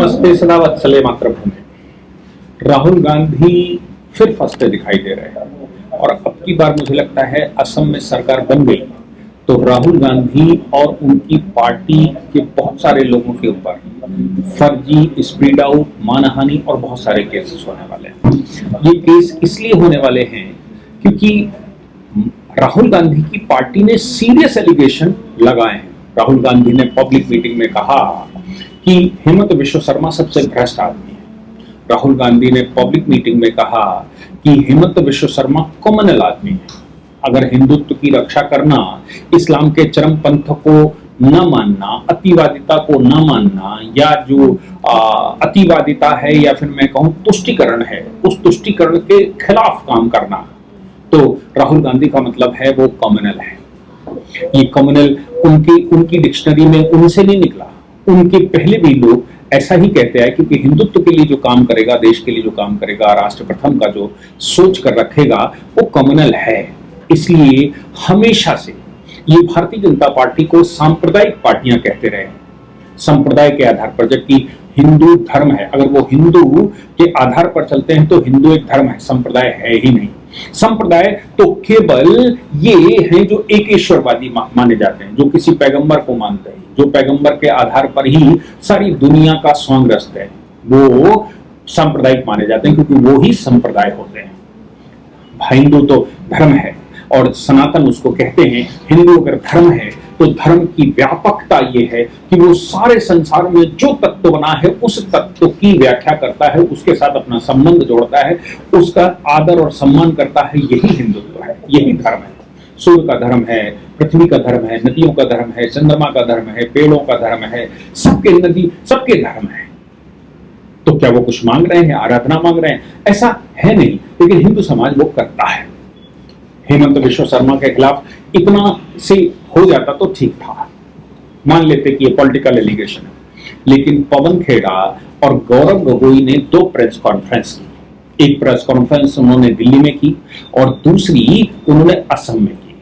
नमस्ते सदा वत्सले मातृभूमि। राहुल गांधी फिर फंसते दिखाई दे रहे हैं और अब की बार मुझे लगता है असम में सरकार बन गई तो राहुल गांधी और उनकी पार्टी के बहुत सारे लोगों के ऊपर फर्जी, स्प्रीड आउट, मानहानि और बहुत सारे केसेस होने वाले हैं। ये केस इसलिए होने वाले हैं क्योंकि राहुल गांधी की पार्टी ने सीरियस एलिगेशन लगाए हैं। राहुल गांधी ने पब्लिक मीटिंग में कहा कि हेमंत विश्व शर्मा सबसे भ्रष्ट आदमी है। राहुल गांधी ने पब्लिक मीटिंग में कहा कि हेमंत विश्व शर्मा कॉमनल आदमी है। अगर हिंदुत्व की रक्षा करना, इस्लाम के चरम पंथ को न मानना, अतिवादिता को न मानना, या जो अतिवादिता है या फिर मैं कहूं तुष्टिकरण है, उस तुष्टिकरण के खिलाफ काम करना, तो राहुल गांधी का मतलब है वो कॉमनल है। ये कॉमनल उनकी डिक्शनरी में उनसे नहीं निकला, उनके पहले भी लोग ऐसा ही कहते हैं क्योंकि हिंदुत्व के लिए जो काम करेगा, देश के लिए जो काम करेगा, राष्ट्र प्रथम का जो सोच कर रखेगा वो कॉमनल है। इसलिए हमेशा से ये भारतीय जनता पार्टी को सांप्रदायिक पार्टियां कहते रहे, संप्रदाय के आधार पर, जबकि हिंदू धर्म है। अगर वो हिंदू के आधार पर चलते हैं तो हिंदू एक धर्म है, संप्रदाय है ही नहीं। संप्रदाय तो केवल ये हैं जो एक ईश्वरवादी माने जाते हैं, जो किसी पैगंबर को मानते हैं, जो पैगंबर के आधार पर ही सारी दुनिया का स्वांग रचते हैं, वो सांप्रदायिक माने जाते हैं क्योंकि वो ही संप्रदाय होते हैं। हिंदू तो धर्म है और सनातन उसको कहते हैं। हिंदू अगर धर्म है तो धर्म की व्यापकता ये है कि वो सारे संसार में जो तत्व बना है उस तत्व की व्याख्या करता है, उसके साथ अपना संबंध जोड़ता है, उसका आदर और सम्मान करता है। यही हिंदुत्व है, यही धर्म है। सूर्य का धर्म है, पृथ्वी का धर्म है, नदियों का धर्म है, चंद्रमा का धर्म है, पेड़ों का धर्म है, सबके नदी सबके धर्म है। तो क्या वो कुछ मांग रहे हैं, आराधना मांग रहे हैं? ऐसा है नहीं, लेकिन हिंदू समाज वो करता है। हेमंत विश्व शर्मा के खिलाफ इतना से हो जाता तो ठीक था, मान लेते कि ये पॉलिटिकल एलिगेशन है। लेकिन पवन खेड़ा और गौरव गोगोई ने दो प्रेस कॉन्फ्रेंस की। एक प्रेस कॉन्फ्रेंस उन्होंने दिल्ली में की और दूसरी उन्होंने असम में की।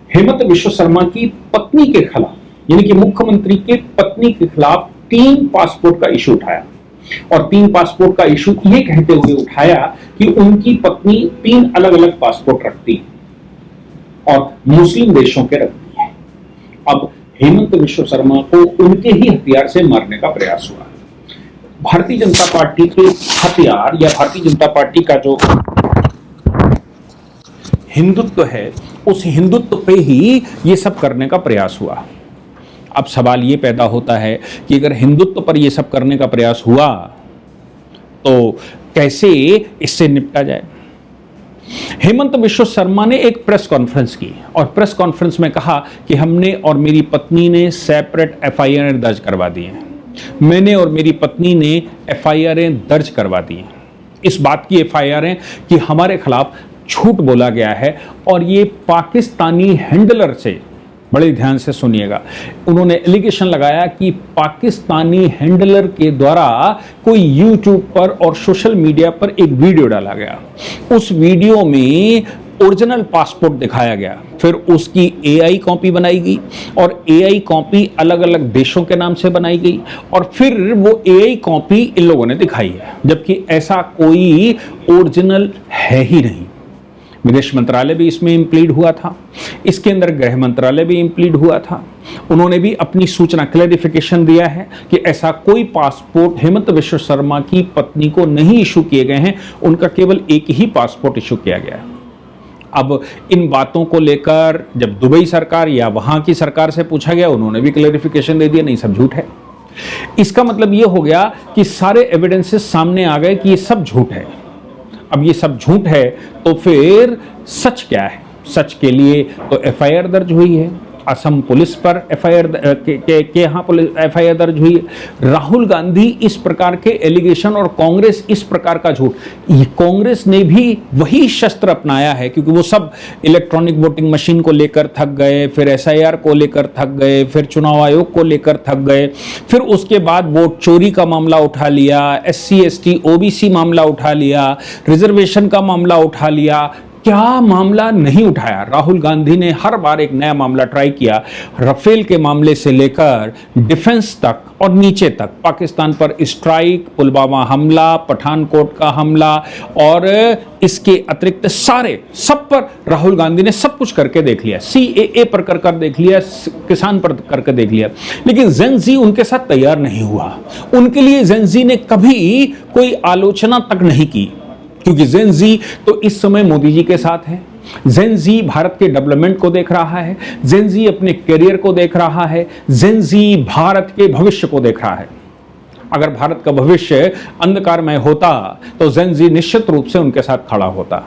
हेमंत विश्व शर्मा की पत्नी के खिलाफ, यानी कि मुख्यमंत्री के पत्नी के खिलाफ 3 पासपोर्ट का इशू उठाया और 3 पासपोर्ट का इशू ये कहते हुए उठाया कि उनकी पत्नी 3 अलग अलग पासपोर्ट रखती है और मुस्लिम देशों के रखती है। अब हेमंत विश्व शर्मा को उनके ही हथियार से मारने का प्रयास हुआ। भारतीय जनता पार्टी के हथियार या भारतीय जनता पार्टी का जो हिंदुत्व है, उस हिंदुत्व पे ही ये सब करने का प्रयास हुआ। अब सवाल ये पैदा होता है कि अगर हिंदुत्व पर यह सब करने का प्रयास हुआ तो कैसे इससे निपटा जाए। हेमंत विश्व शर्मा ने एक प्रेस कॉन्फ्रेंस की और प्रेस कॉन्फ्रेंस में कहा कि हमने और मेरी पत्नी ने सेपरेट एफआईआर दर्ज करवा दी हैं। मैंने और मेरी पत्नी ने एफआईआर दर्ज करवा दी हैं। इस बात की एफआईआर है कि हमारे खिलाफ झूठ बोला गया है और ये पाकिस्तानी हैंडलर से, बड़े ध्यान से सुनिएगा, उन्होंने एलिगेशन लगाया कि पाकिस्तानी हैंडलर के द्वारा कोई यूट्यूब पर और सोशल मीडिया पर एक वीडियो डाला गया। उस वीडियो में ओरिजिनल पासपोर्ट दिखाया गया, फिर उसकी एआई कॉपी बनाई गई और एआई कॉपी अलग अलग देशों के नाम से बनाई गई और फिर वो एआई कॉपी इन लोगों ने दिखाई है, जबकि ऐसा कोई ओरिजिनल है ही नहीं। विदेश मंत्रालय भी इसमें इंप्लीड हुआ था, इसके अंदर गृह मंत्रालय भी इंप्लीड हुआ था। उन्होंने भी अपनी सूचना क्लैरिफिकेशन दिया है कि ऐसा कोई पासपोर्ट हेमंत विश्व शर्मा की पत्नी को नहीं इशू किए गए हैं, उनका केवल एक ही पासपोर्ट इशू किया गया है। अब इन बातों को लेकर जब दुबई सरकार या वहां की सरकार से पूछा गया, उन्होंने भी क्लैरिफिकेशन दे दिया, नहीं सब झूठ है। इसका मतलब यह हो गया कि सारे एविडेंसेस सामने आ गए कि ये सब झूठ है। अब ये सब झूठ है तो फिर सच क्या है? सच के लिए तो एफआईआर दर्ज हुई है, असम पुलिस पर एफआईआर के यहाँ एफआईआर दर्ज हुई है। राहुल गांधी इस प्रकार के एलिगेशन और कांग्रेस इस प्रकार का झूठ, कांग्रेस ने भी वही शस्त्र अपनाया है क्योंकि वो सब इलेक्ट्रॉनिक वोटिंग मशीन को लेकर थक गए, फिर एसआईआर को लेकर थक गए, फिर चुनाव आयोग को लेकर थक गए, फिर उसके बाद वोट चोरी का मामला उठा लिया, SC ST OBC मामला उठा लिया, रिजर्वेशन का मामला उठा लिया। क्या मामला नहीं उठाया? राहुल गांधी ने हर बार एक नया मामला ट्राई किया, राफेल के मामले से लेकर डिफेंस तक और नीचे तक, पाकिस्तान पर स्ट्राइक, पुलवामा हमला, पठानकोट का हमला और इसके अतिरिक्त सारे सब पर राहुल गांधी ने सब कुछ करके देख लिया। CAA पर कर देख लिया, किसान पर करके देख लिया, लेकिन जेन ज़ी उनके साथ तैयार नहीं हुआ। उनके लिए जेन ज़ी ने कभी कोई आलोचना तक नहीं की, क्योंकि जेन ज़ी तो इस समय मोदी जी के साथ है। जेन ज़ी भारत के डेवलपमेंट को देख रहा है, जेन ज़ी अपने करियर को देख रहा है, जेन ज़ी भारत के भविष्य को देख रहा है। अगर भारत का भविष्य अंधकारमय होता तो जेन ज़ी निश्चित रूप से उनके साथ खड़ा होता।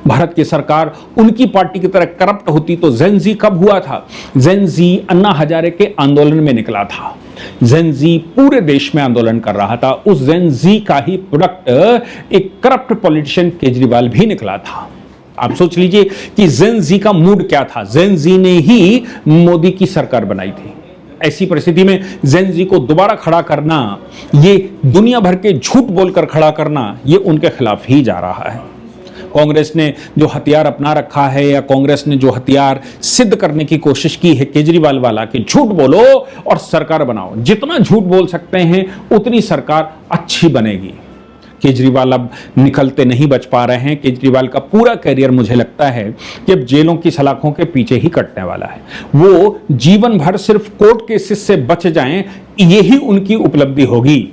भारत की सरकार उनकी पार्टी की तरह करप्ट होती तो जेन ज़ी कब हुआ था? जेन ज़ी अन्ना हजारे के आंदोलन में निकला था। जेन ज़ी पूरे देश में आंदोलन कर रहा था। उस जेन ज़ी का ही प्रोडक्ट एक करप्ट पॉलिटिशियन केजरीवाल भी निकला था। आप सोच लीजिए कि जेन ज़ी का मूड क्या था। जेन ज़ी ने ही मोदी की सरकार बनाई थी। ऐसी परिस्थिति में जेन ज़ी को दोबारा खड़ा करना, ये दुनिया भर के झूठ बोलकर खड़ा करना, ये उनके खिलाफ ही जा रहा है। कांग्रेस ने जो हथियार अपना रखा है, या कांग्रेस ने जो हथियार सिद्ध करने की कोशिश की है केजरीवाल वाला, कि झूठ बोलो और सरकार बनाओ, जितना झूठ बोल सकते हैं उतनी सरकार अच्छी बनेगी। केजरीवाल अब निकलते नहीं बच पा रहे हैं। केजरीवाल का पूरा करियर मुझे लगता है कि अब जेलों की सलाखों के पीछे ही कटने वाला है। वो जीवन भर सिर्फ कोर्ट केसेस से बच जाएं, यही उनकी उपलब्धि होगी।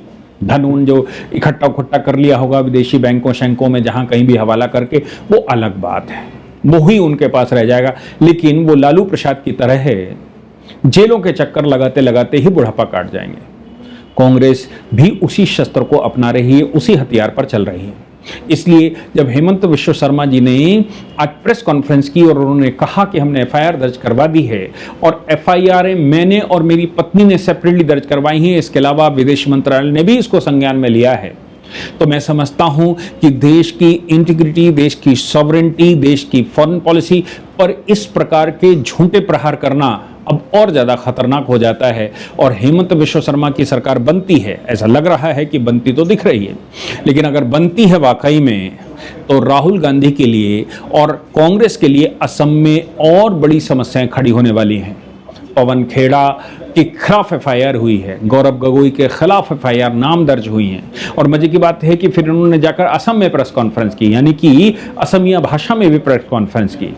धन उन जो इकट्ठा उकट्ठा कर लिया होगा विदेशी बैंकों शैंकों में, जहां कहीं भी हवाला करके, वो अलग बात है, वो ही उनके पास रह जाएगा। लेकिन वो लालू प्रसाद की तरह है, जेलों के चक्कर लगाते लगाते ही बुढ़ापा काट जाएंगे। कांग्रेस भी उसी शस्त्र को अपना रही है, उसी हथियार पर चल रही है। इसलिए जब हेमंत विश्व शर्मा जी ने आज प्रेस कॉन्फ्रेंस की और उन्होंने कहा कि हमने FIR दर्ज करवा दी है, और FIR मैंने और मेरी पत्नी ने सेपरेटली दर्ज करवाई हैं, इसके अलावा विदेश मंत्रालय ने भी इसको संज्ञान में लिया है, तो मैं समझता हूं कि देश की इंटीग्रिटी, देश की सॉवरेंटी, देश की फॉरेन पॉलिसी पर इस प्रकार के झूठे प्रहार करना अब और ज्यादा खतरनाक हो जाता है। और हेमंत विश्व शर्मा की सरकार बनती है, ऐसा लग रहा है कि बनती तो दिख रही है, लेकिन अगर बनती है वाकई में, तो राहुल गांधी के लिए और कांग्रेस के लिए असम में और बड़ी समस्याएं खड़ी होने वाली हैं। पवन खेड़ा के खिलाफ FIR हुई है, गौरव गोगोई के खिलाफ FIR नाम दर्ज हुई है, और मजे की बात है कि फिर उन्होंने जाकर असम में प्रेस कॉन्फ्रेंस की, यानी कि असमिया भाषा में भी प्रेस कॉन्फ्रेंस की।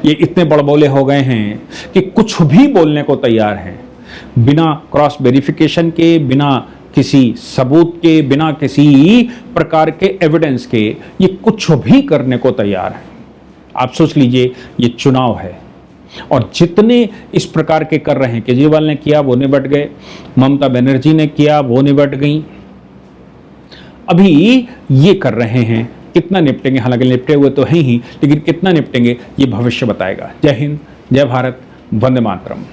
ये इतने बड़बोले हो गए हैं कि कुछ भी बोलने को तैयार हैं, बिना क्रॉस वेरिफिकेशन के, बिना किसी सबूत के, बिना किसी प्रकार के एविडेंस के, ये कुछ भी करने को तैयार है। आप सोच लीजिए, ये चुनाव है और जितने इस प्रकार के कर रहे हैं, केजरीवाल ने किया वो निपट गए, ममता बनर्जी ने किया वो निपट गई, अभी ये कर रहे हैं। कितना निपटेंगे? हालांकि निपटे हुए तो हैं ही, लेकिन कितना निपटेंगे ये भविष्य बताएगा। जय हिंद, जय भारत, वंदे मातरम।